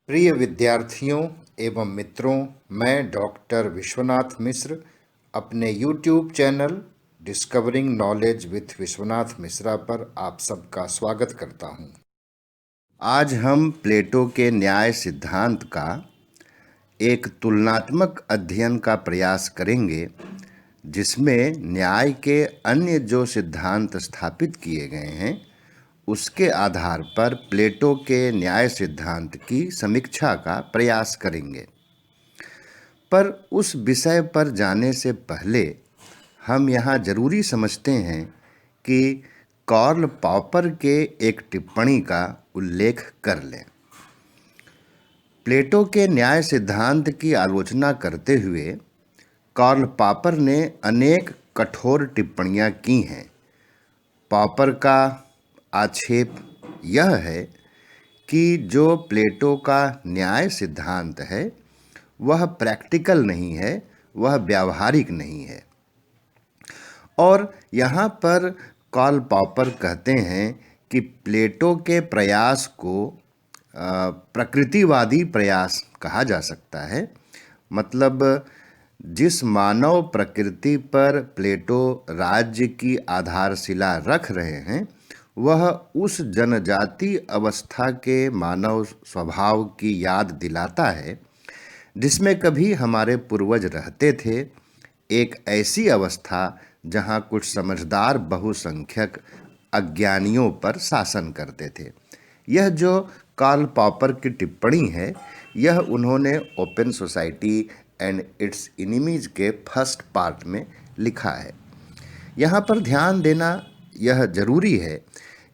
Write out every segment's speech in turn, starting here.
प्रिय विद्यार्थियों एवं मित्रों, मैं डॉक्टर विश्वनाथ मिश्र अपने YouTube channel discovering knowledge with Vishwanath Mishra पर आप सबका स्वागत करता हूं। आज हम प्लेटो के न्याय सिद्धांत का एक तुलनात्मक अध्ययन का प्रयास करेंगे, जिसमें न्याय के अन्य जो सिद्धांत स्थापित किए गए हैं उसके आधार पर प्लेटो के न्याय सिद्धांत की समीक्षा का प्रयास करेंगे। पर उस विषय पर जाने से पहले हम यहाँ जरूरी समझते हैं कि कार्ल पॉपर के एक टिप्पणी का उल्लेख कर लें। प्लेटो के न्याय सिद्धांत की आलोचना करते हुए कार्ल पॉपर ने अनेक कठोर टिप्पणियां की हैं। पॉपर का आक्षेप यह है कि जो प्लेटो का न्याय सिद्धांत है वह प्रैक्टिकल नहीं है, वह व्यावहारिक नहीं है। और यहाँ पर कार्ल पॉपर कहते हैं कि प्लेटो के प्रयास को प्रकृतिवादी प्रयास कहा जा सकता है। मतलब जिस मानव प्रकृति पर प्लेटो राज्य की आधारशिला रख रहे हैं वह उस जनजाति अवस्था के मानव स्वभाव की याद दिलाता है जिसमें कभी हमारे पूर्वज रहते थे। एक ऐसी अवस्था जहां कुछ समझदार बहुसंख्यक अज्ञानियों पर शासन करते थे। यह जो कार्ल पॉपर की टिप्पणी है यह उन्होंने open society and it's enemies के फर्स्ट पार्ट में लिखा है। यहाँ पर ध्यान देना यह जरूरी है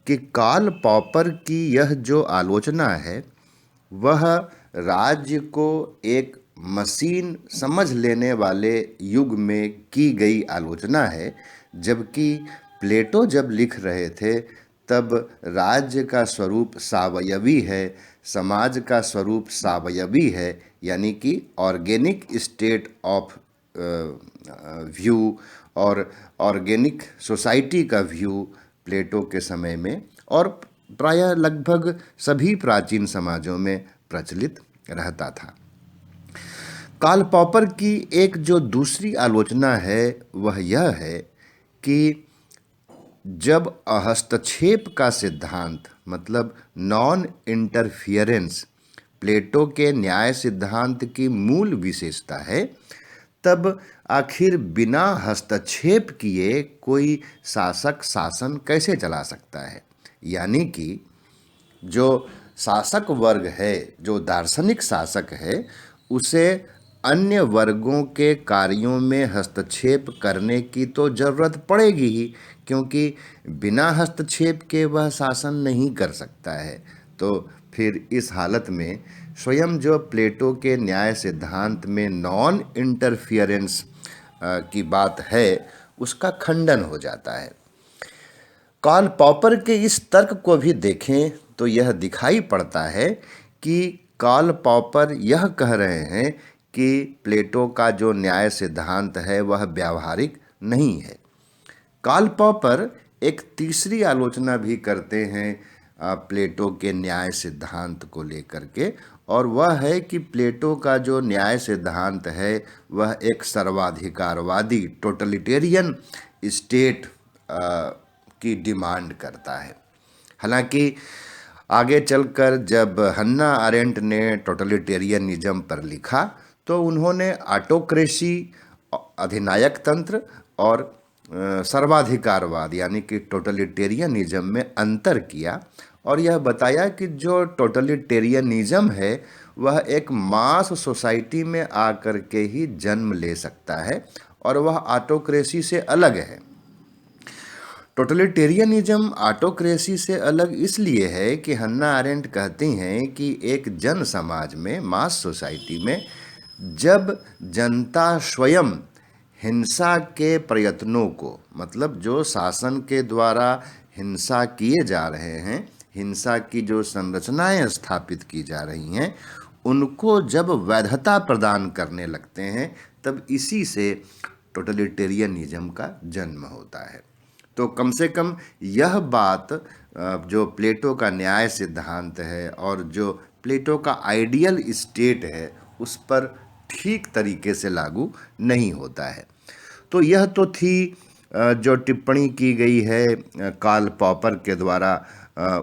कि कार्ल पॉपर की यह जो आलोचना है वह राज्य को एक मशीन समझ लेने वाले युग में की गई आलोचना है, जबकि प्लेटो जब लिख रहे थे तब राज्य का स्वरूप सावयवी है, समाज का स्वरूप सावयवी है, यानी कि ऑर्गेनिक स्टेट ऑफ व्यू और ऑर्गेनिक सोसाइटी का व्यू प्लेटो के समय में और प्रायः लगभग सभी प्राचीन समाजों में प्रचलित रहता था। कार्ल पॉपर की एक जो दूसरी आलोचना है वह यह है कि जब हस्तक्षेप का सिद्धांत मतलब नॉन इंटरफियरेंस प्लेटो के न्याय सिद्धांत की मूल विशेषता है, तब आखिर बिना हस्तक्षेप किए कोई शासक शासन कैसे चला सकता है। यानी कि जो शासक वर्ग है, जो दार्शनिक शासक है, उसे अन्य वर्गों के कार्यों में हस्तक्षेप करने की तो जरूरत पड़ेगी ही, क्योंकि बिना हस्तक्षेप के वह शासन नहीं कर सकता है। तो फिर इस हालत में स्वयं जो प्लेटो के न्याय सिद्धांत में नॉन इंटरफियरेंस की बात है उसका खंडन हो जाता है। कार्ल पॉपर के इस तर्क को भी देखें तो यह दिखाई पड़ता है कि कार्ल पॉपर यह कह रहे हैं कि प्लेटो का जो न्याय सिद्धांत है वह व्यावहारिक नहीं है। कार्ल पॉपर एक तीसरी आलोचना भी करते हैं प्लेटो के न्याय सिद्धांत को लेकर के, और वह है कि प्लेटो का जो न्याय सिद्धांत है वह एक सर्वाधिकारवादी टोटलिटेरियन स्टेट की डिमांड करता है। हालांकि आगे चलकर जब हन्ना अरेंट ने टोटलिटेरियनिज्म पर लिखा तो उन्होंने ऑटोक्रेसी, अधिनायक तंत्र और सर्वाधिकारवाद यानी कि टोटलिटेरियनिज्म में अंतर किया और यह बताया कि जो टोटलिटेरियनिज्म है वह एक मास सोसाइटी में आकर के ही जन्म ले सकता है और वह ऑटोक्रेसी से अलग है। टोटलिटेरियनिज्म ऑटोक्रेसी से अलग इसलिए है कि हन्ना अरेंट कहती हैं कि एक जन समाज में, मास सोसाइटी में, जब जनता स्वयं हिंसा के प्रयत्नों को, मतलब जो शासन के द्वारा हिंसा किए जा रहे हैं, हिंसा की जो संरचनाएं स्थापित की जा रही हैं, उनको जब वैधता प्रदान करने लगते हैं तब इसी से टोटलिटेरियनिज्म का जन्म होता है। तो कम से कम यह बात जो प्लेटो का न्याय सिद्धांत है और जो प्लेटो का आइडियल स्टेट है उस पर ठीक तरीके से लागू नहीं होता है। तो यह तो थी जो टिप्पणी की गई है कार्ल पॉपर के द्वारा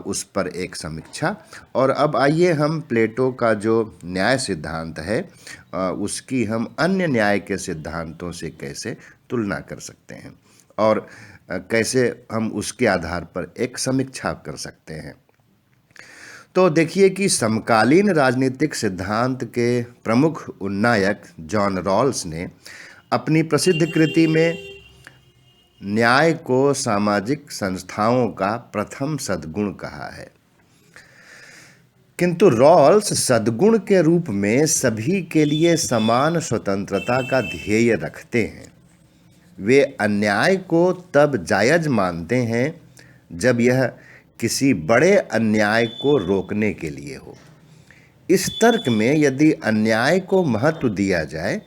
उस पर एक समीक्षा। और अब आइए हम प्लेटो का जो न्याय सिद्धांत है उसकी हम अन्य न्याय के सिद्धांतों से कैसे तुलना कर सकते हैं और कैसे हम उसके आधार पर एक समीक्षा कर सकते हैं। तो देखिए कि समकालीन राजनीतिक सिद्धांत के प्रमुख उन्नायक जॉन रॉल्स ने अपनी प्रसिद्ध कृति में न्याय को सामाजिक संस्थाओं का प्रथम सद्गुण कहा है। किंतु रॉल्स सद्गुण के रूप में सभी के लिए समान स्वतंत्रता का ध्येय रखते हैं। वे अन्याय को तब जायज मानते हैं जब यह किसी बड़े अन्याय को रोकने के लिए हो। इस तर्क में यदि अन्याय को महत्व दिया जाए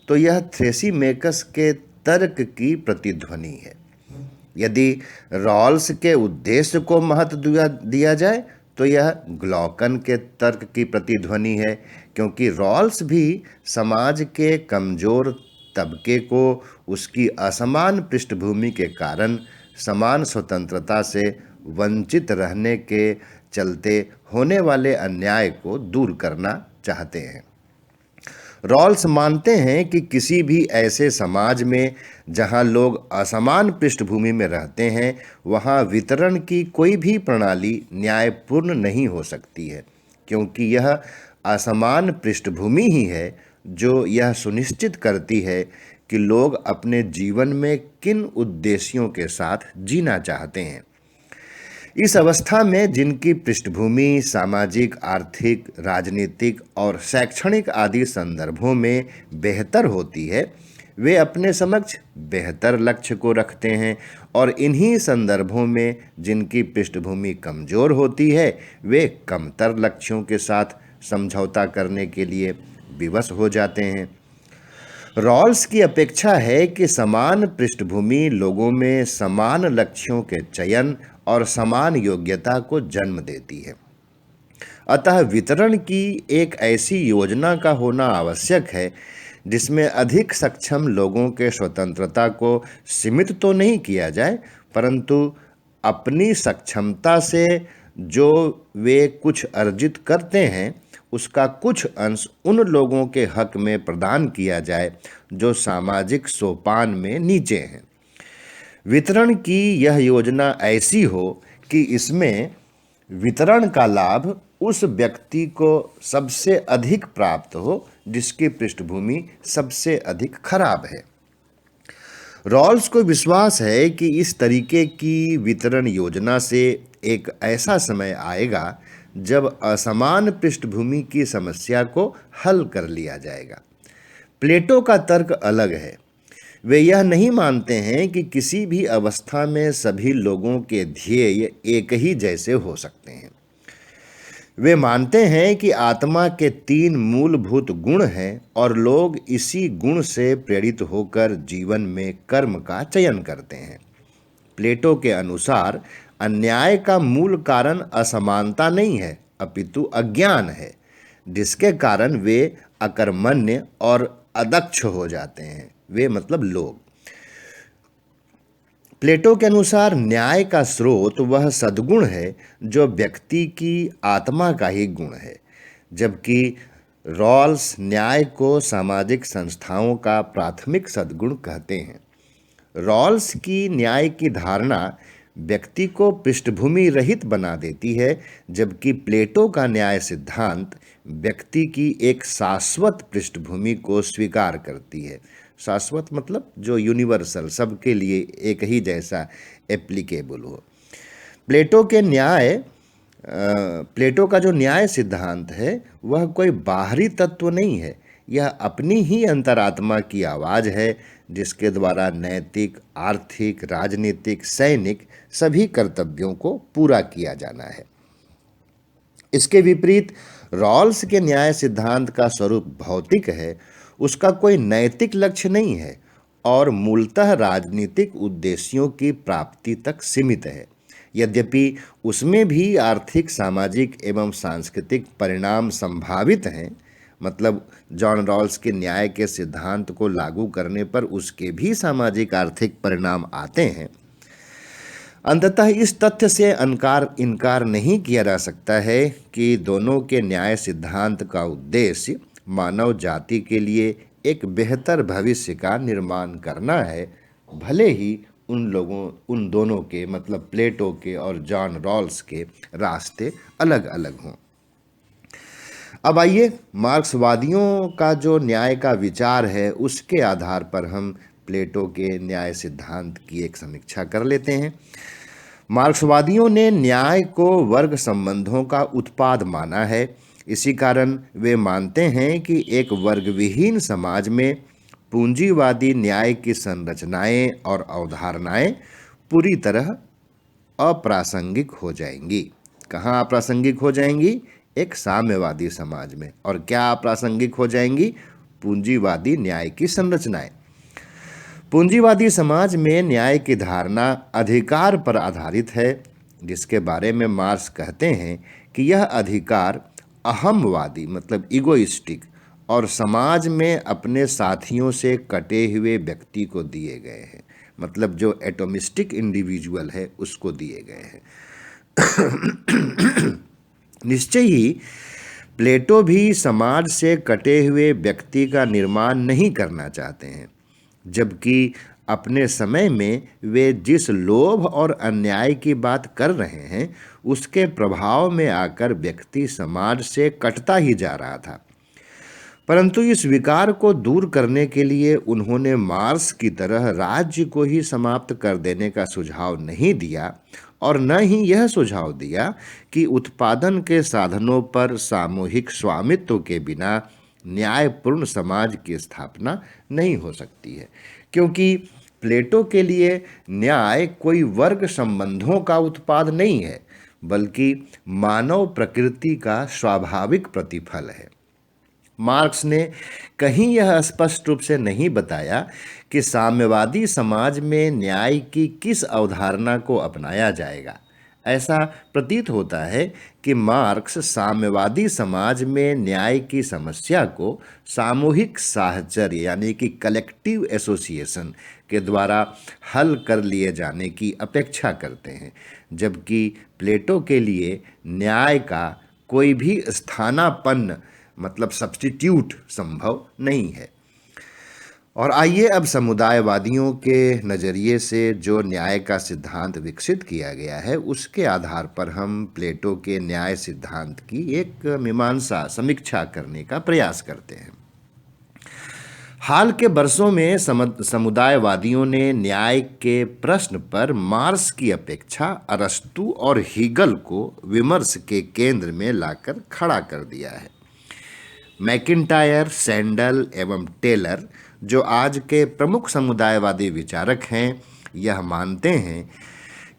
तो यह थ्रेसीमेकस के तर्क की प्रतिध्वनि है। यदि रॉल्स के उद्देश्य को महत्व दिया जाए तो यह ग्लॉकन के तर्क की प्रतिध्वनि है, क्योंकि रॉल्स भी समाज के कमजोर तबके को उसकी असमान पृष्ठभूमि के कारण समान स्वतंत्रता से वंचित रहने के चलते होने वाले अन्याय को दूर करना चाहते हैं। रॉल्स मानते हैं कि किसी भी ऐसे समाज में जहां लोग असमान पृष्ठभूमि में रहते हैं वहां वितरण की कोई भी प्रणाली न्यायपूर्ण नहीं हो सकती है, क्योंकि यह असमान पृष्ठभूमि ही है जो यह सुनिश्चित करती है कि लोग अपने जीवन में किन उद्देश्यों के साथ जीना चाहते हैं। इस अवस्था में जिनकी पृष्ठभूमि सामाजिक, आर्थिक, राजनीतिक और शैक्षणिक आदि संदर्भों में बेहतर होती है, वे अपने समक्ष बेहतर लक्ष्य को रखते हैं और इन्हीं संदर्भों में जिनकी पृष्ठभूमि कमजोर होती है वे कमतर लक्ष्यों के साथ समझौता करने के लिए विवश हो जाते हैं। रॉल्स की अपेक्षा है कि समान पृष्ठभूमि लोगों में समान लक्ष्यों के चयन और समान योग्यता को जन्म देती है। अतः वितरण की एक ऐसी योजना का होना आवश्यक है जिसमें अधिक सक्षम लोगों के स्वतंत्रता को सीमित तो नहीं किया जाए, परंतु अपनी सक्षमता से जो वे कुछ अर्जित करते हैं उसका कुछ अंश उन लोगों के हक में प्रदान किया जाए जो सामाजिक सोपान में नीचे हैं। वितरण की यह योजना ऐसी हो कि इसमें वितरण का लाभ उस व्यक्ति को सबसे अधिक प्राप्त हो जिसकी पृष्ठभूमि सबसे अधिक खराब है। रॉल्स को विश्वास है कि इस तरीके की वितरण योजना से एक ऐसा समय आएगा जब असमान पृष्ठभूमि की समस्या को हल कर लिया जाएगा। प्लेटो का तर्क अलग है। वे यह नहीं मानते हैं कि किसी भी अवस्था में सभी लोगों के ध्येय एक ही जैसे हो सकते हैं। वे मानते हैं कि आत्मा के 3 मूलभूत गुण हैं और लोग इसी गुण से प्रेरित होकर जीवन में कर्म का चयन करते हैं। प्लेटो के अनुसार अन्याय का मूल कारण असमानता नहीं है अपितु अज्ञान है, जिसके कारण वे अकर्मण्य और अदक्ष हो जाते हैं। वे मतलब लोग। प्लेटो के अनुसार न्याय का स्रोत वह सद्गुण है जो व्यक्ति की आत्मा का ही गुण है, जबकि रॉल्स न्याय को सामाजिक संस्थाओं का प्राथमिक सद्गुण कहते हैं। रॉल्स की न्याय की धारणा व्यक्ति को पृष्ठभूमि रहित बना देती है, जबकि प्लेटो का न्याय सिद्धांत व्यक्ति की एक शाश्वत पृष्ठभूमि को स्वीकार करती है। शाश्वत मतलब जो यूनिवर्सल, सबके लिए एक ही जैसा एप्लीकेबल हो। प्लेटो का जो न्याय सिद्धांत है वह कोई बाहरी तत्व नहीं है, यह अपनी ही अंतरात्मा की आवाज़ है जिसके द्वारा नैतिक, आर्थिक, राजनीतिक, सैनिक सभी कर्तव्यों को पूरा किया जाना है। इसके विपरीत रॉल्स के न्याय सिद्धांत का स्वरूप भौतिक है, उसका कोई नैतिक लक्ष्य नहीं है और मूलतः राजनीतिक उद्देश्यों की प्राप्ति तक सीमित है। यद्यपि उसमें भी आर्थिक, सामाजिक एवं सांस्कृतिक परिणाम संभावित हैं। मतलब जॉन रॉल्स के न्याय के सिद्धांत को लागू करने पर उसके भी सामाजिक आर्थिक परिणाम आते हैं। अंततः इस तथ्य से इनकार नहीं किया जा सकता है कि दोनों के न्याय सिद्धांत का उद्देश्य मानव जाति के लिए एक बेहतर भविष्य का निर्माण करना है, भले ही उन दोनों के मतलब प्लेटो के और जॉन रॉल्स के रास्ते अलग अलग हों। अब आइए मार्क्सवादियों का जो न्याय का विचार है उसके आधार पर हम प्लेटो के न्याय सिद्धांत की एक समीक्षा कर लेते हैं। मार्क्सवादियों ने न्याय को वर्ग संबंधों का उत्पाद माना है। इसी कारण वे मानते हैं कि एक वर्गविहीन समाज में पूंजीवादी न्याय की संरचनाएं और अवधारणाएं पूरी तरह अप्रासंगिक हो जाएंगी। कहाँ अप्रासंगिक हो जाएंगी? एक साम्यवादी समाज में। और क्या अप्रासंगिक हो जाएंगी? पूंजीवादी न्याय की संरचनाएं। पूंजीवादी समाज में न्याय की धारणा अधिकार पर आधारित है, जिसके बारे में मार्क्स कहते हैं कि यह अधिकार अहमवादी मतलब इगोइस्टिक और समाज में अपने साथियों से कटे हुए व्यक्ति को दिए गए हैं। मतलब जो एटोमिस्टिक इंडिविजुअल है उसको दिए गए हैं। निश्चय ही प्लेटो भी समाज से कटे हुए व्यक्ति का निर्माण नहीं करना चाहते हैं, जबकि अपने समय में वे जिस लोभ और अन्याय की बात कर रहे हैं उसके प्रभाव में आकर व्यक्ति समाज से कटता ही जा रहा था। परंतु इस विकार को दूर करने के लिए उन्होंने मार्क्स की तरह राज्य को ही समाप्त कर देने का सुझाव नहीं दिया और न ही यह सुझाव दिया कि उत्पादन के साधनों पर सामूहिक स्वामित्व के बिना न्यायपूर्ण समाज की स्थापना नहीं हो सकती है। क्योंकि प्लेटो के लिए न्याय कोई वर्ग संबंधों का उत्पाद नहीं है, बल्कि मानव प्रकृति का स्वाभाविक प्रतिफल है। मार्क्स ने कहीं यह स्पष्ट रूप से नहीं बताया कि साम्यवादी समाज में न्याय की किस अवधारणा को अपनाया जाएगा। ऐसा प्रतीत होता है कि मार्क्स साम्यवादी समाज में न्याय की समस्या को सामूहिक साहचर्य यानी कि कलेक्टिव एसोसिएशन के द्वारा हल कर लिए जाने की अपेक्षा करते हैं, जबकि प्लेटो के लिए न्याय का कोई भी स्थानापन्न मतलब सब्स्टिट्यूट संभव नहीं है। और आइए अब समुदायवादियों के नज़रिए से जो न्याय का सिद्धांत विकसित किया गया है उसके आधार पर हम प्लेटो के न्याय सिद्धांत की एक मीमांसा समीक्षा करने का प्रयास करते हैं। हाल के वर्षों में समुदायवादियों ने न्याय के प्रश्न पर मार्क्स की अपेक्षा अरस्तू और हीगल को विमर्श के केंद्र में लाकर खड़ा कर दिया है। मैकिंटायर, सैंडल एवं टेलर जो आज के प्रमुख समुदायवादी विचारक हैं, यह मानते हैं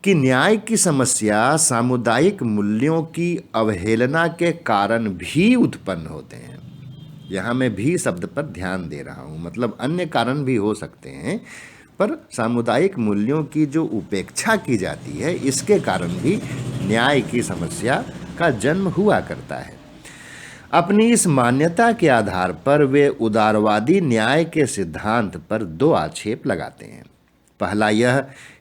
कि न्याय की समस्या सामुदायिक मूल्यों की अवहेलना के कारण भी उत्पन्न होते हैं। यहाँ मैं भी शब्द पर ध्यान दे रहा हूँ, मतलब अन्य कारण भी हो सकते हैं, पर सामुदायिक मूल्यों की जो उपेक्षा की जाती है इसके कारण भी न्याय की समस्या का जन्म हुआ करता है। अपनी इस मान्यता के आधार पर वे उदारवादी न्याय के सिद्धांत पर दो आक्षेप लगाते हैं। पहला यह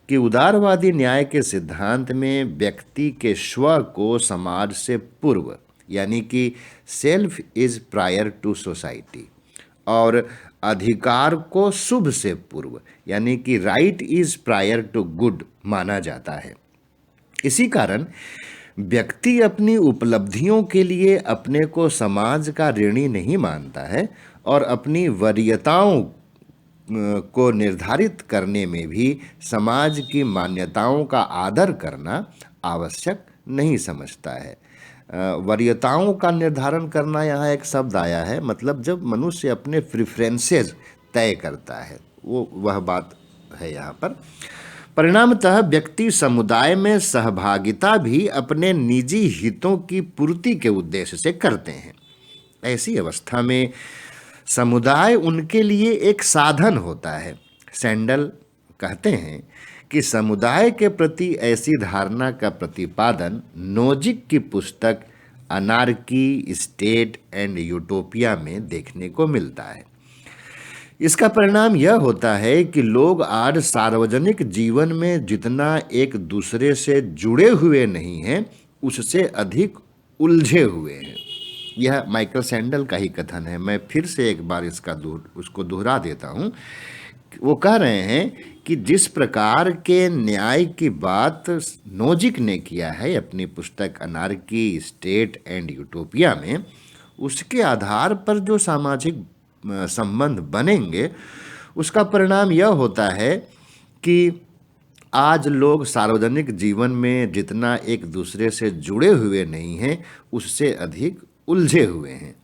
कि उदारवादी न्याय के सिद्धांत में व्यक्ति के स्व को समाज से पूर्व यानी कि self is prior to society और अधिकार को शुभ से पूर्व यानी कि right is prior to good माना जाता है। इसी कारण व्यक्ति अपनी उपलब्धियों के लिए अपने को समाज का ऋणी नहीं मानता है और अपनी वरीयताओं को निर्धारित करने में भी समाज की मान्यताओं का आदर करना आवश्यक नहीं समझता है। वरीयताओं का निर्धारण करना, यहाँ एक शब्द आया है, मतलब जब मनुष्य अपने प्रेफरेंसेस तय करता है, वह बात है यहाँ पर। परिणामतः व्यक्ति समुदाय में सहभागिता भी अपने निजी हितों की पूर्ति के उद्देश्य से करते हैं। ऐसी अवस्था में समुदाय उनके लिए एक साधन होता है। सैंडल कहते हैं कि समुदाय के प्रति ऐसी धारणा का प्रतिपादन नोजिक की पुस्तक अनार्की, स्टेट एंड यूटोपिया में देखने को मिलता है। इसका परिणाम यह होता है कि लोग आज सार्वजनिक जीवन में जितना एक दूसरे से जुड़े हुए नहीं हैं, उससे अधिक उलझे हुए हैं। यह माइकल सैंडल का ही कथन है। मैं फिर से एक बार उसको दोहरा देता हूँ। वो कह रहे हैं कि जिस प्रकार के न्याय की बात नोजिक ने किया है अपनी पुस्तक अनार्की, स्टेट एंड यूटोपिया में, उसके आधार पर जो सामाजिक संबंध बनेंगे, उसका परिणाम यह होता है कि आज लोग सार्वजनिक जीवन में जितना एक दूसरे से जुड़े हुए नहीं हैं, उससे अधिक उलझे हुए हैं,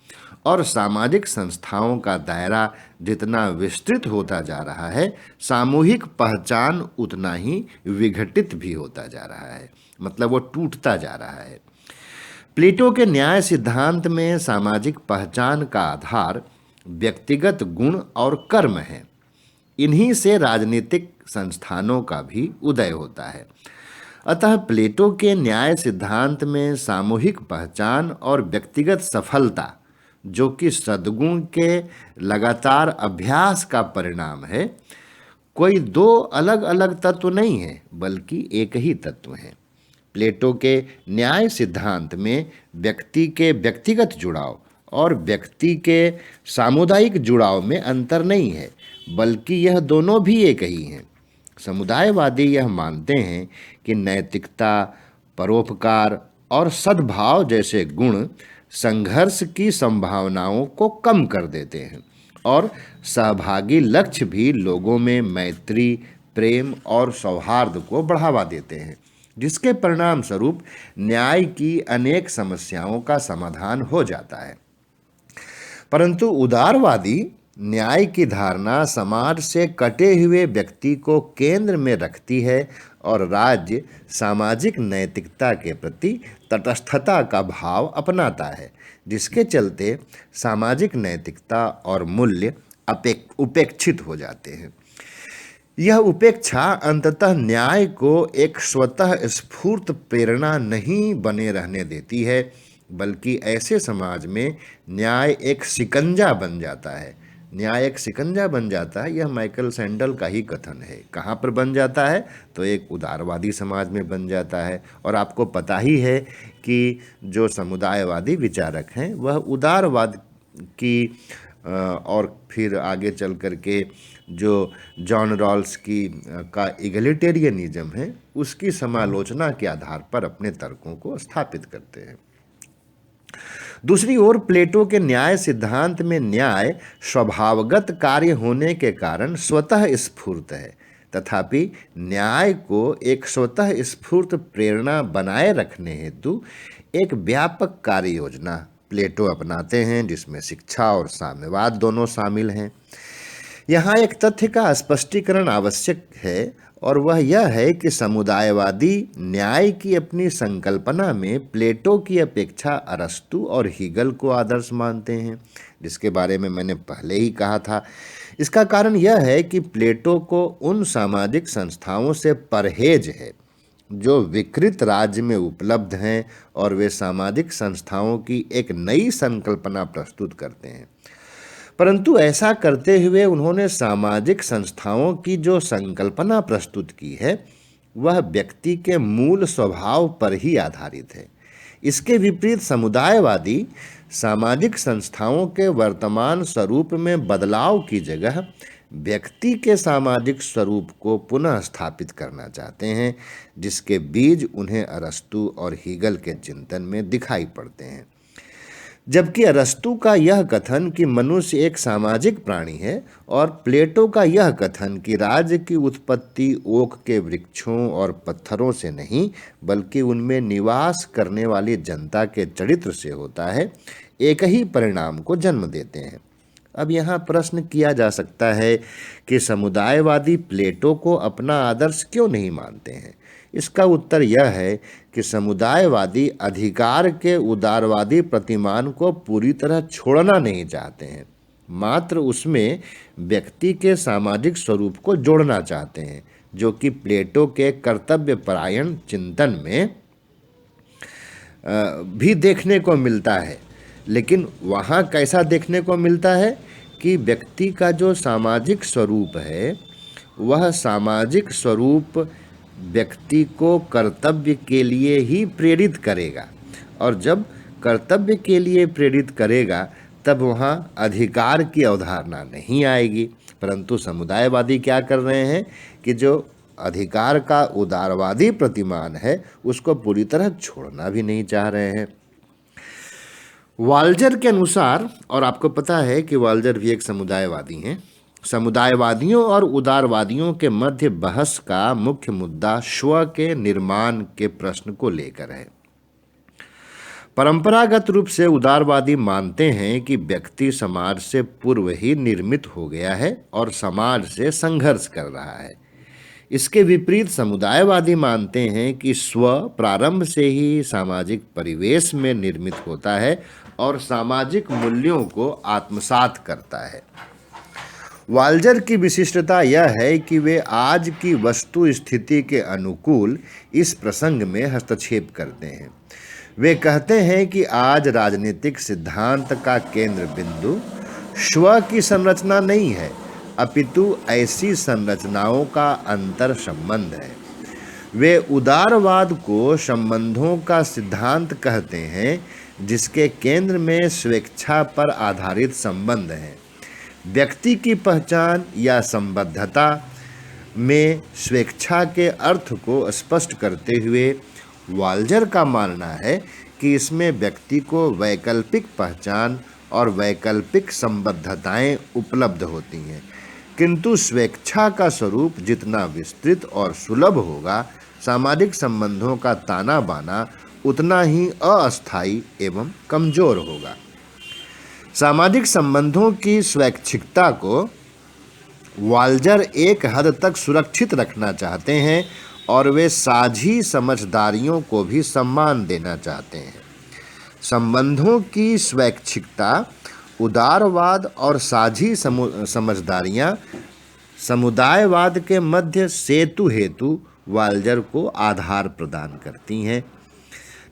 और सामाजिक संस्थाओं का दायरा जितना विस्तृत होता जा रहा है, सामूहिक पहचान उतना ही विघटित भी होता जा रहा है, मतलब वो टूटता जा रहा है। प्लेटो के न्याय सिद्धांत में सामाजिक पहचान का आधार व्यक्तिगत गुण और कर्म है। इन्हीं से राजनीतिक संस्थानों का भी उदय होता है। अतः प्लेटो के न्याय सिद्धांत में सामूहिक पहचान और व्यक्तिगत सफलता, जो कि सद्गुण के लगातार अभ्यास का परिणाम है, कोई दो अलग अलग तत्व नहीं है, बल्कि एक ही तत्व है। प्लेटो के न्याय सिद्धांत में व्यक्ति के व्यक्तिगत जुड़ाव और व्यक्ति के सामुदायिक जुड़ाव में अंतर नहीं है, बल्कि यह दोनों भी एक ही हैं। समुदायवादी यह मानते हैं कि नैतिकता, परोपकार और सद्भाव जैसे गुण संघर्ष की संभावनाओं को कम कर देते हैं, और सहभागी लक्ष्य भी लोगों में मैत्री, प्रेम और सौहार्द को बढ़ावा देते हैं, जिसके परिणाम स्वरूप न्याय की अनेक समस्याओं का समाधान हो जाता है। परंतु उदारवादी न्याय की धारणा समाज से कटे हुए व्यक्ति को केंद्र में रखती है और राज्य सामाजिक नैतिकता के प्रति तटस्थता का भाव अपनाता है, जिसके चलते सामाजिक नैतिकता और मूल्य उपेक्षित हो जाते हैं। यह उपेक्षा अंततः न्याय को एक स्वतः स्फूर्त प्रेरणा नहीं बने रहने देती है, बल्कि ऐसे समाज में न्याय एक शिकंजा बन जाता है। न्याय एक शिकंजा बन जाता है, यह माइकल सैंडल का ही कथन है। कहाँ पर बन जाता है? तो एक उदारवादी समाज में बन जाता है। और आपको पता ही है कि जो समुदायवादी विचारक हैं वह उदारवाद की और फिर आगे चल कर के जो जॉन रॉल्स की का इगलिटेरियनिज्म है, उसकी समालोचना के आधार पर अपने तर्कों को स्थापित करते हैं। दूसरी ओर प्लेटो के न्याय सिद्धांत में न्याय स्वभावगत कार्य होने के कारण स्वतः स्फूर्त है, तथापि न्याय को एक स्वतः स्फूर्त प्रेरणा बनाए रखने हेतु एक व्यापक कार्य योजना प्लेटो अपनाते हैं, जिसमें शिक्षा और साम्यवाद दोनों शामिल हैं। यहाँ एक तथ्य का स्पष्टीकरण आवश्यक है, और वह यह है कि समुदायवादी न्याय की अपनी संकल्पना में प्लेटो की अपेक्षा अरस्तु और हीगल को आदर्श मानते हैं, जिसके बारे में मैंने पहले ही कहा था। इसका कारण यह है कि प्लेटो को उन सामाजिक संस्थाओं से परहेज है जो विकृत राज्य में उपलब्ध हैं, और वे सामाजिक संस्थाओं की एक नई संकल्पना प्रस्तुत करते हैं। परंतु ऐसा करते हुए उन्होंने सामाजिक संस्थाओं की जो संकल्पना प्रस्तुत की है, वह व्यक्ति के मूल स्वभाव पर ही आधारित है। इसके विपरीत समुदायवादी सामाजिक संस्थाओं के वर्तमान स्वरूप में बदलाव की जगह व्यक्ति के सामाजिक स्वरूप को पुनः स्थापित करना चाहते हैं, जिसके बीज उन्हें अरस्तु और हीगल के चिंतन में दिखाई पड़ते हैं। जबकि अरस्तु का यह कथन कि मनुष्य एक सामाजिक प्राणी है, और प्लेटो का यह कथन कि राज्य की उत्पत्ति ओक के वृक्षों और पत्थरों से नहीं, बल्कि उनमें निवास करने वाली जनता के चरित्र से होता है, एक ही परिणाम को जन्म देते हैं। अब यहाँ प्रश्न किया जा सकता है कि समुदायवादी प्लेटो को अपना आदर्श क्यों नहीं मानते हैं। इसका उत्तर यह है कि समुदायवादी अधिकार के उदारवादी प्रतिमान को पूरी तरह छोड़ना नहीं चाहते हैं, मात्र उसमें व्यक्ति के सामाजिक स्वरूप को जोड़ना चाहते हैं, जो कि प्लेटो के कर्तव्यपरायण चिंतन में भी देखने को मिलता है। लेकिन वहाँ कैसा देखने को मिलता है कि व्यक्ति का जो सामाजिक स्वरूप है वह सामाजिक स्वरूप व्यक्ति को कर्तव्य के लिए ही प्रेरित करेगा, और जब कर्तव्य के लिए प्रेरित करेगा तब वहाँ अधिकार की अवधारणा नहीं आएगी। परंतु समुदायवादी क्या कर रहे हैं कि जो अधिकार का उदारवादी प्रतिमान है उसको पूरी तरह छोड़ना भी नहीं चाह रहे हैं। वाल्जर के अनुसार, और आपको पता है कि वाल्जर भी एक समुदायवादी हैं, समुदायवादियों और उदारवादियों के मध्य बहस का मुख्य मुद्दा स्व के निर्माण के प्रश्न को लेकर है। परंपरागत रूप से उदारवादी मानते हैं कि व्यक्ति समाज से पूर्व ही निर्मित हो गया है और समाज से संघर्ष कर रहा है। इसके विपरीत समुदायवादी मानते हैं कि स्व प्रारंभ से ही सामाजिक परिवेश में निर्मित होता है और सामाजिक मूल्यों को आत्मसात करता है। वाल्जर की विशिष्टता यह है कि वे आज की वस्तु स्थिति के अनुकूल इस प्रसंग में हस्तक्षेप करते हैं। वे कहते हैं कि आज राजनीतिक सिद्धांत का केंद्र बिंदु स्व की संरचना नहीं है, अपितु ऐसी संरचनाओं का अंतर संबंध है। वे उदारवाद को संबंधों का सिद्धांत कहते हैं जिसके केंद्र में स्वेच्छा पर आधारित संबंध है। व्यक्ति की पहचान या संबद्धता में स्वेच्छा के अर्थ को स्पष्ट करते हुए वाल्जर का मानना है कि इसमें व्यक्ति को वैकल्पिक पहचान और वैकल्पिक संबद्धताएं उपलब्ध होती हैं, किंतु स्वेच्छा का स्वरूप जितना विस्तृत और सुलभ होगा, सामाजिक संबंधों का ताना बाना उतना ही अस्थायी एवं कमजोर होगा। सामाजिक संबंधों की स्वैच्छिकता को वाल्जर एक हद तक सुरक्षित रखना चाहते हैं और वे साझी समझदारियों को भी सम्मान देना चाहते हैं। संबंधों की स्वैच्छिकता, उदारवाद और साझी समझदारियां समुदायवाद के मध्य सेतु हेतु वाल्जर को आधार प्रदान करती हैं।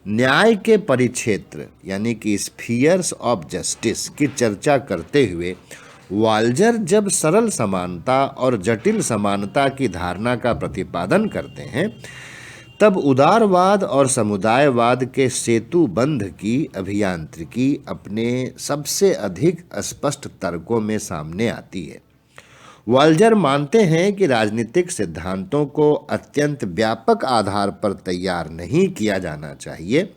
न्याय के परिक्षेत्र यानी कि स्फीयर्स ऑफ जस्टिस की चर्चा करते हुए वाल्जर जब सरल समानता और जटिल समानता की धारणा का प्रतिपादन करते हैं तब उदारवाद और समुदायवाद के सेतु बंध की अभियांत्रिकी अपने सबसे अधिक स्पष्ट तर्कों में सामने आती है। वाल्जर मानते हैं कि राजनीतिक सिद्धांतों को अत्यंत व्यापक आधार पर तैयार नहीं किया जाना चाहिए,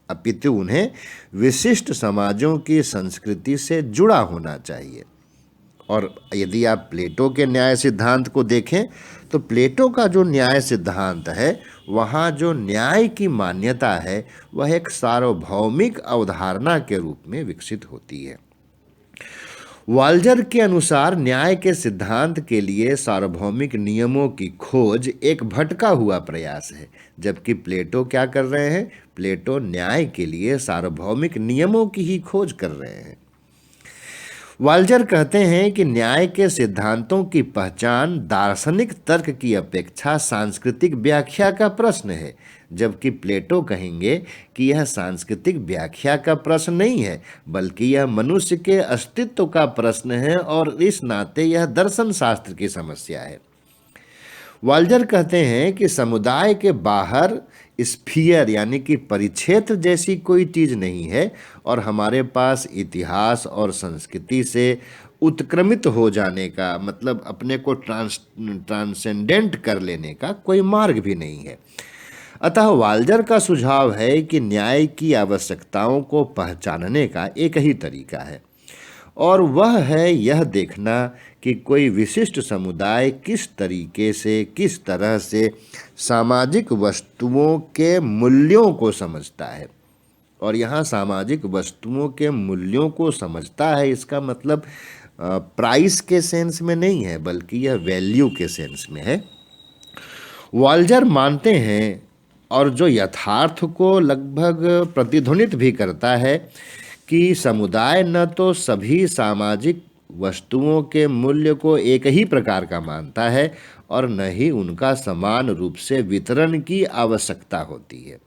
अपितु उन्हें विशिष्ट समाजों की संस्कृति से जुड़ा होना चाहिए। और यदि आप प्लेटो के न्याय सिद्धांत को देखें तो प्लेटो का जो न्याय सिद्धांत है वहाँ जो न्याय की मान्यता है वह एक सार्वभौमिक अवधारणा के रूप में विकसित होती है। वाल्जर के अनुसार न्याय के सिद्धांत के लिए सार्वभौमिक नियमों की खोज एक भटका हुआ प्रयास है, जबकि प्लेटो क्या कर रहे हैं? प्लेटो न्याय के लिए सार्वभौमिक नियमों की ही खोज कर रहे हैं। वाल्जर कहते हैं कि न्याय के सिद्धांतों की पहचान दार्शनिक तर्क की अपेक्षा सांस्कृतिक व्याख्या का प्रश्न है, जबकि प्लेटो कहेंगे कि यह सांस्कृतिक व्याख्या का प्रश्न नहीं है बल्कि यह मनुष्य के अस्तित्व का प्रश्न है और इस नाते यह दर्शन शास्त्र की समस्या है। वाल्जर कहते हैं कि समुदाय के बाहर स्फीयर यानी कि परिक्षेत्र जैसी कोई चीज़ नहीं है और हमारे पास इतिहास और संस्कृति से उत्क्रमित हो जाने का मतलब अपने को ट्रांसेंडेंट कर लेने का कोई मार्ग भी नहीं है। अतः वाल्जर का सुझाव है कि न्याय की आवश्यकताओं को पहचानने का एक ही तरीका है और वह है यह देखना कि कोई विशिष्ट समुदाय किस तरीके से, किस तरह से सामाजिक वस्तुओं के मूल्यों को समझता है। और यहाँ सामाजिक वस्तुओं के मूल्यों को समझता है इसका मतलब प्राइस के सेंस में नहीं है बल्कि यह वैल्यू के सेंस में है। वाल्जर मानते हैं और जो यथार्थ को लगभग प्रतिध्वनित भी करता है कि समुदाय न तो सभी सामाजिक वस्तुओं के मूल्य को एक ही प्रकार का मानता है और न ही उनका समान रूप से वितरण की आवश्यकता होती है।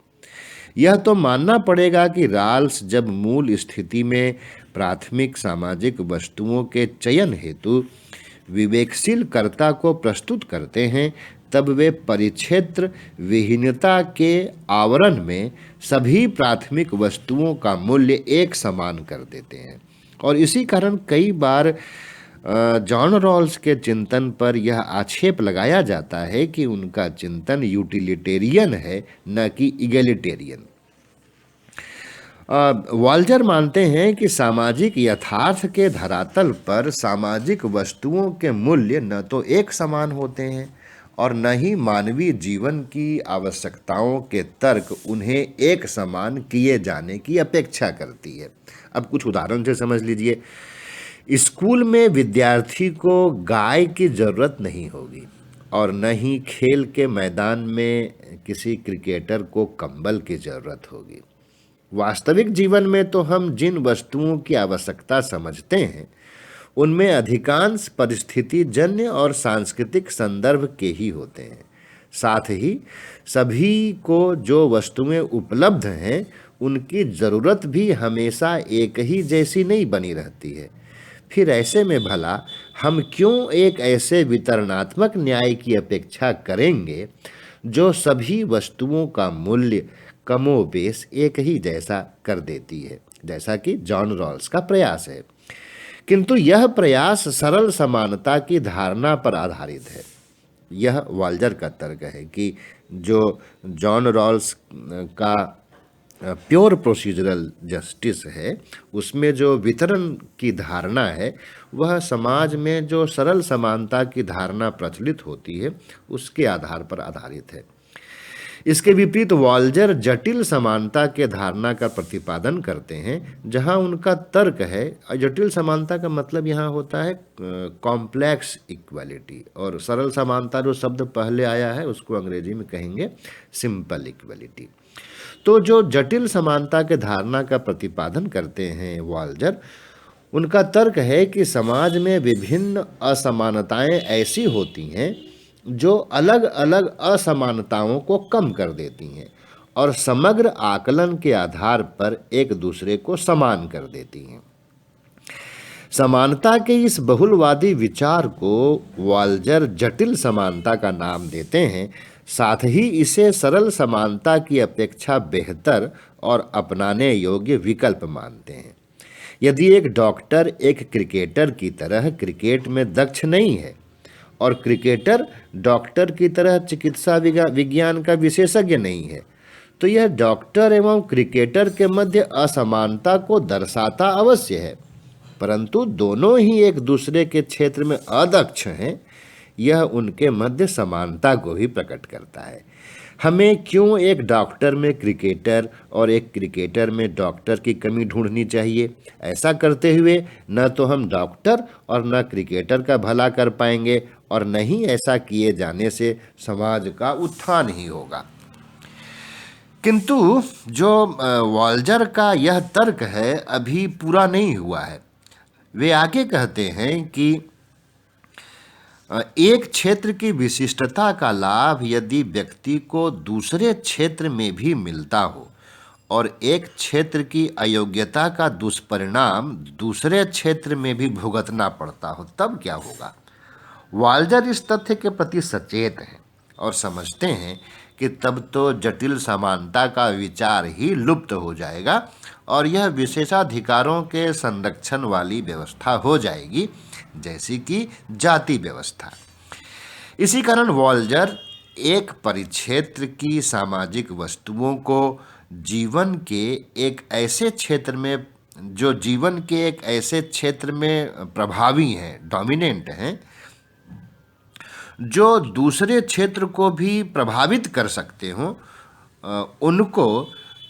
यह तो मानना पड़ेगा कि राल्स जब मूल स्थिति में प्राथमिक सामाजिक वस्तुओं के चयन हेतु विवेकशील कर्ता को प्रस्तुत करते हैं, तब वे परिक्षेत्र विहीनता के आवरण में सभी प्राथमिक वस्तुओं का मूल्य एक समान कर देते हैं। और इसी कारण कई बार जॉन रॉल्स के चिंतन पर यह आक्षेप लगाया जाता है कि उनका चिंतन यूटिलिटेरियन है, न कि इगैलिटेरियन। वॉल्जर मानते हैं कि सामाजिक यथार्थ के धरातल पर सामाजिक वस्तुओं के मूल्य न तो एक समान होते हैं और न ही मानवीय जीवन की आवश्यकताओं के तर्क उन्हें एक समान किए जाने की अपेक्षा करती है। अब कुछ उदाहरण से समझ लीजिए। स्कूल में विद्यार्थी को गाय की ज़रूरत नहीं होगी और न ही खेल के मैदान में किसी क्रिकेटर को कंबल की ज़रूरत होगी। वास्तविक जीवन में तो हम जिन वस्तुओं की आवश्यकता समझते हैं उनमें अधिकांश परिस्थिति जन्य और सांस्कृतिक संदर्भ के ही होते हैं। साथ ही सभी को जो वस्तुएं उपलब्ध हैं उनकी ज़रूरत भी हमेशा एक ही जैसी नहीं बनी रहती है। फिर ऐसे में भला हम क्यों एक ऐसे वितरणात्मक न्याय की अपेक्षा करेंगे जो सभी वस्तुओं का मूल्य कमोबेश एक ही जैसा कर देती है, जैसा कि जॉन रॉल्स का प्रयास है। किंतु यह प्रयास सरल समानता की धारणा पर आधारित है। यह वॉल्जर का तर्क है कि जो जॉन रॉल्स का प्योर प्रोसीजरल जस्टिस है उसमें जो वितरण की धारणा है वह समाज में जो सरल समानता की धारणा प्रचलित होती है उसके आधार पर आधारित है। इसके विपरीत वॉल्जर जटिल समानता के धारणा का प्रतिपादन करते हैं, जहां उनका तर्क है जटिल समानता का मतलब यहाँ होता है कॉम्प्लेक्स इक्वालिटी, और सरल समानता जो शब्द पहले आया है उसको अंग्रेजी में कहेंगे सिंपल इक्वालिटी। तो जो जटिल समानता के धारणा का प्रतिपादन करते हैं वॉल्जर, उनका तर्क है कि समाज में विभिन्न असमानताएं ऐसी होती हैं जो अलग अलग असमानताओं को कम कर देती हैं और समग्र आकलन के आधार पर एक दूसरे को समान कर देती हैं। समानता के इस बहुलवादी विचार को वॉल्जर जटिल समानता का नाम देते हैं, साथ ही इसे सरल समानता की अपेक्षा बेहतर और अपनाने योग्य विकल्प मानते हैं। यदि एक डॉक्टर एक क्रिकेटर की तरह क्रिकेट में दक्ष नहीं है और क्रिकेटर डॉक्टर की तरह चिकित्सा विज्ञान का विशेषज्ञ नहीं है, तो यह डॉक्टर एवं क्रिकेटर के मध्य असमानता को दर्शाता अवश्य है, परंतु दोनों ही एक दूसरे के क्षेत्र में अदक्ष हैं। यह उनके मध्य समानता को ही प्रकट करता है। हमें क्यों एक डॉक्टर में क्रिकेटर और एक क्रिकेटर में डॉक्टर की कमी ढूंढनी चाहिए? ऐसा करते हुए न तो हम डॉक्टर और न क्रिकेटर का भला कर पाएंगे और न ही ऐसा किए जाने से समाज का उत्थान ही होगा। किंतु जो वॉल्जर का यह तर्क है अभी पूरा नहीं हुआ है। वे आगे कहते हैं कि एक क्षेत्र की विशिष्टता का लाभ यदि व्यक्ति को दूसरे क्षेत्र में भी मिलता हो और एक क्षेत्र की अयोग्यता का दुष्परिणाम दूसरे क्षेत्र में भी भुगतना पड़ता हो, तब क्या होगा? वॉल्जर इस तथ्य के प्रति सचेत हैं और समझते हैं कि तब तो जटिल समानता का विचार ही लुप्त हो जाएगा और यह विशेषाधिकारों के संरक्षण वाली व्यवस्था हो जाएगी, जैसी कि जाति व्यवस्था। इसी कारण वॉल्जर एक परिक्षेत्र की सामाजिक वस्तुओं को जीवन के एक ऐसे क्षेत्र में जो जीवन के एक ऐसे क्षेत्र में प्रभावी हैं, डोमिनेंट हैं, जो दूसरे क्षेत्र को भी प्रभावित कर सकते हों, उनको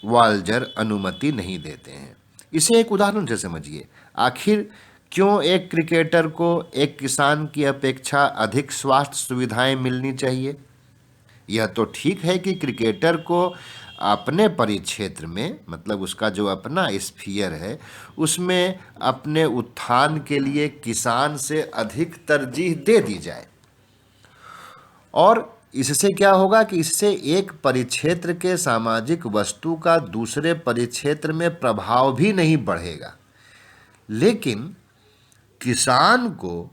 वॉल्जर अनुमति नहीं देते हैं। इसे एक उदाहरण से समझिए। आखिर क्यों एक क्रिकेटर को एक किसान की अपेक्षा अधिक स्वास्थ्य सुविधाएं मिलनी चाहिए? यह तो ठीक है कि क्रिकेटर को अपने परिक्षेत्र में, मतलब उसका जो अपना स्फीयर है, उसमें अपने उत्थान के लिए किसान से अधिक तरजीह दे दी जाए। और इससे क्या होगा कि इससे एक परिक्षेत्र के सामाजिक वस्तु का दूसरे परिक्षेत्र में प्रभाव भी नहीं बढ़ेगा। लेकिन किसान को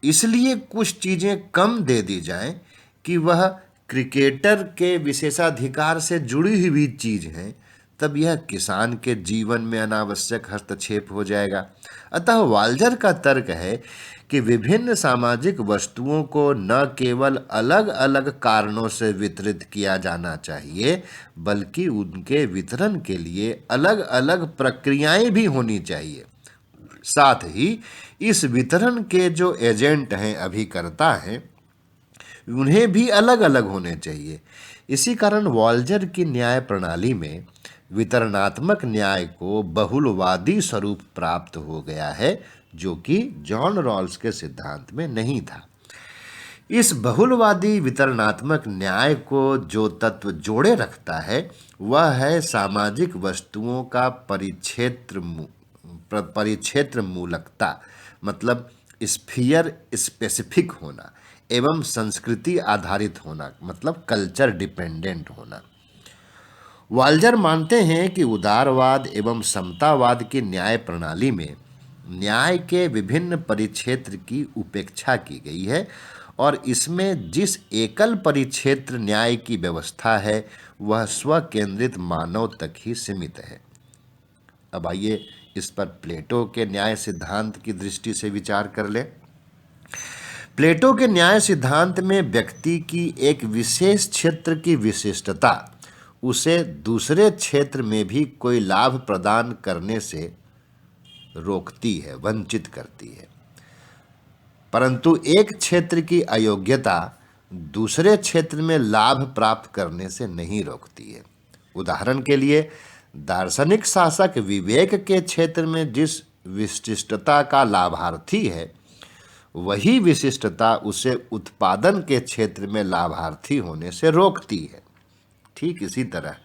इसलिए कुछ चीज़ें कम दे दी जाएं कि वह क्रिकेटर के विशेषाधिकार से जुड़ी हुई चीज़ हैं, तब यह किसान के जीवन में अनावश्यक हस्तक्षेप हो जाएगा। अतः वाल्जर का तर्क है कि विभिन्न सामाजिक वस्तुओं को न केवल अलग अलग कारणों से वितरित किया जाना चाहिए, बल्कि उनके वितरण के लिए अलग अलग प्रक्रियाएं भी होनी चाहिए। साथ ही इस वितरण के जो एजेंट हैं, अभिकर्ता हैं, उन्हें भी अलग अलग होने चाहिए। इसी कारण वाल्जर की न्याय प्रणाली में वितरणात्मक न्याय को बहुलवादी स्वरूप प्राप्त हो गया है, जो कि जॉन रॉल्स के सिद्धांत में नहीं था। इस बहुलवादी वितरणात्मक न्याय को जो तत्व जोड़े रखता है वह है सामाजिक वस्तुओं का परिक्षेत्र मूलकता, मतलब स्फीयर स्पेसिफिक होना, एवं संस्कृति आधारित होना, मतलब कल्चर डिपेंडेंट होना। वाल्जर मानते हैं कि उदारवाद एवं समतावाद की न्याय प्रणाली में न्याय के विभिन्न परिक्षेत्र की उपेक्षा की गई है और इसमें जिस एकल परिक्षेत्र न्याय की व्यवस्था है वह स्वकेंद्रित मानव तक ही सीमित है। अब आइए इस पर प्लेटो के न्याय सिद्धांत की दृष्टि से विचार कर लें। प्लेटो के न्याय सिद्धांत में व्यक्ति की एक विशेष क्षेत्र की विशिष्टता उसे दूसरे क्षेत्र में भी कोई लाभ प्रदान करने से रोकती है, वंचित करती है, परंतु एक क्षेत्र की अयोग्यता दूसरे क्षेत्र में लाभ प्राप्त करने से नहीं रोकती है। उदाहरण के लिए दार्शनिक शासक विवेक के क्षेत्र में जिस विशिष्टता का लाभार्थी है वही विशिष्टता उसे उत्पादन के क्षेत्र में लाभार्थी होने से रोकती है। ठीक इसी तरह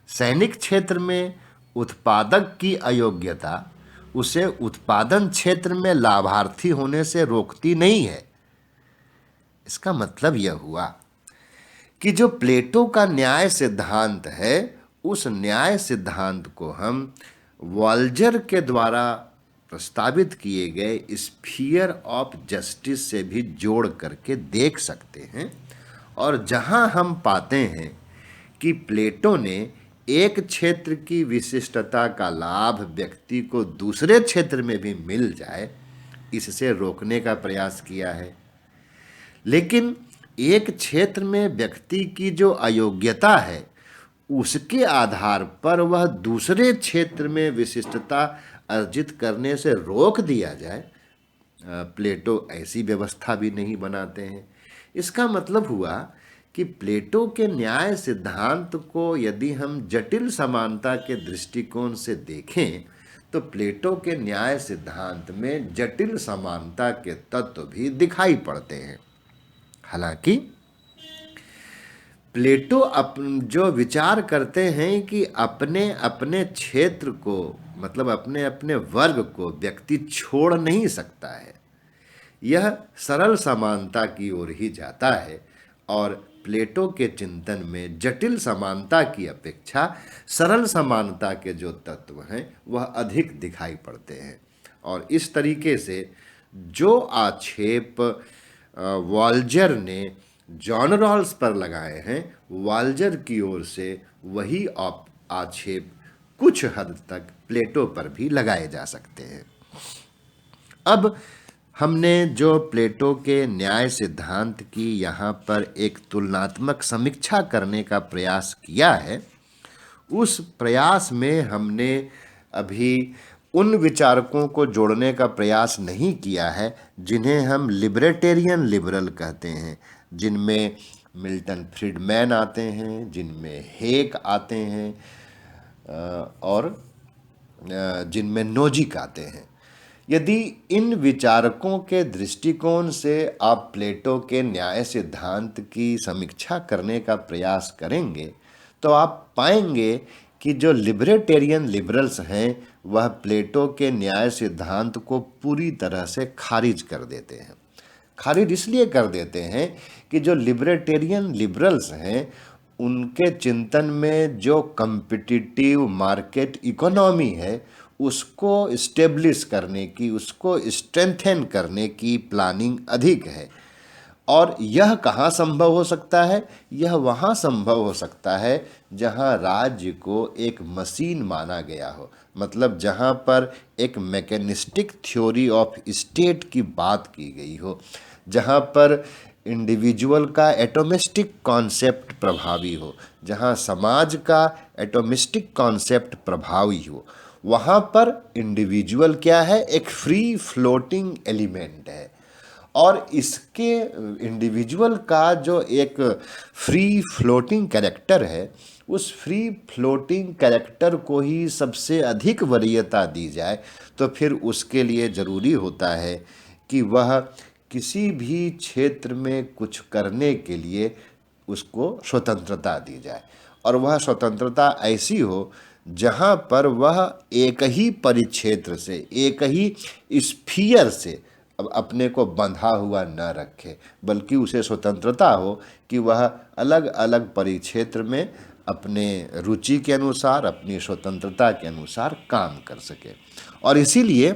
सैनिक क्षेत्र में उत्पादक की अयोग्यता उसे उत्पादन क्षेत्र में लाभार्थी होने से रोकती नहीं है। इसका मतलब यह हुआ कि जो प्लेटो का न्याय सिद्धांत है उस न्याय सिद्धांत को हम वाल्जर के द्वारा प्रस्तावित किए गए स्फीयर ऑफ जस्टिस से भी जोड़ करके देख सकते हैं, और जहां हम पाते हैं कि प्लेटो ने एक क्षेत्र की विशिष्टता का लाभ व्यक्ति को दूसरे क्षेत्र में भी मिल जाए इससे रोकने का प्रयास किया है, लेकिन एक क्षेत्र में व्यक्ति की जो अयोग्यता है उसके आधार पर वह दूसरे क्षेत्र में विशिष्टता अर्जित करने से रोक दिया जाए, प्लेटो ऐसी व्यवस्था भी नहीं बनाते हैं। इसका मतलब हुआ कि प्लेटो के न्याय सिद्धांत को यदि हम जटिल समानता के दृष्टिकोण से देखें तो प्लेटो के न्याय सिद्धांत में जटिल समानता के तत्व भी दिखाई पड़ते हैं। हालांकि प्लेटो जो विचार करते हैं कि अपने अपने क्षेत्र को, मतलब अपने अपने वर्ग को व्यक्ति छोड़ नहीं सकता है, यह सरल समानता की ओर ही जाता है, और प्लेटो के चिंतन में जटिल समानता की अपेक्षा सरल समानता के जो तत्व हैं वह अधिक दिखाई पड़ते हैं। और इस तरीके से जो आक्षेप वाल्जर ने जॉन रॉल्स पर लगाए हैं, वाल्जर की ओर से वही आक्षेप कुछ हद तक प्लेटो पर भी लगाए जा सकते हैं। अब हमने जो प्लेटो के न्याय सिद्धांत की यहाँ पर एक तुलनात्मक समीक्षा करने का प्रयास किया है, उस प्रयास में हमने अभी उन विचारकों को जोड़ने का प्रयास नहीं किया है जिन्हें हम लिबर्टेरियन लिबरल कहते हैं, जिनमें मिल्टन फ्रीडमैन आते हैं, जिनमें हेक आते हैं और जिनमें नोजिक आते हैं। यदि इन विचारकों के दृष्टिकोण से आप प्लेटो के न्याय सिद्धांत की समीक्षा करने का प्रयास करेंगे तो आप पाएंगे कि जो लिबर्टेरियन लिबरल्स हैं वह प्लेटो के न्याय सिद्धांत को पूरी तरह से खारिज कर देते हैं। खारिज इसलिए कर देते हैं कि जो लिबर्टेरियन लिबरल्स हैं उनके चिंतन में जो कम्पिटिटिव मार्केट इकोनॉमी है उसको इस्टेब्लिश करने की, उसको स्ट्रेंथन करने की प्लानिंग अधिक है। और यह कहाँ संभव हो सकता है? यह वहाँ संभव हो सकता है जहाँ राज्य को एक मशीन माना गया हो, मतलब जहाँ पर एक मैकेनिस्टिक थ्योरी ऑफ स्टेट की बात की गई हो, जहाँ पर इंडिविजुअल का एटोमिस्टिक कॉन्सेप्ट प्रभावी हो, जहाँ समाज का एटोमिस्टिक कॉन्सेप्ट प्रभावी हो। वहाँ पर इंडिविजुअल क्या है? एक फ्री फ्लोटिंग एलिमेंट है। और इसके इंडिविजुअल का जो एक फ्री फ्लोटिंग कैरेक्टर है, उस फ्री फ्लोटिंग कैरेक्टर को ही सबसे अधिक वरीयता दी जाए तो फिर उसके लिए ज़रूरी होता है कि वह किसी भी क्षेत्र में कुछ करने के लिए उसको स्वतंत्रता दी जाए, और वह स्वतंत्रता ऐसी हो जहाँ पर वह एक ही परिक्षेत्र से, एक ही स्फीयर से अब अपने को बंधा हुआ न रखे, बल्कि उसे स्वतंत्रता हो कि वह अलग अलग परिक्षेत्र में अपने रुचि के अनुसार, अपनी स्वतंत्रता के अनुसार काम कर सके। और इसीलिए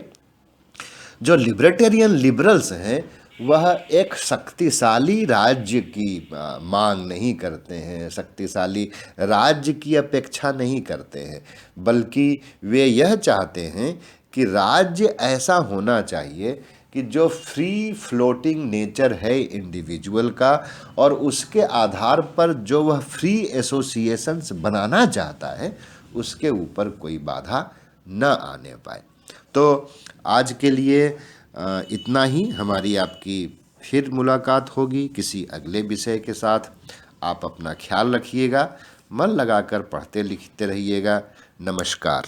जो लिबर्टेरियन लिबरल्स हैं वह एक शक्तिशाली राज्य की मांग नहीं करते हैं, शक्तिशाली राज्य की अपेक्षा नहीं करते हैं, बल्कि वे यह चाहते हैं कि राज्य ऐसा होना चाहिए कि जो फ्री फ्लोटिंग नेचर है इंडिविजुअल का, और उसके आधार पर जो वह फ्री एसोसिएशंस बनाना चाहता है उसके ऊपर कोई बाधा न आने पाए। तो आज के लिए इतना ही। हमारी आपकी फिर मुलाकात होगी किसी अगले विषय के साथ। आप अपना ख्याल रखिएगा, मन लगाकर पढ़ते लिखते रहिएगा। नमस्कार।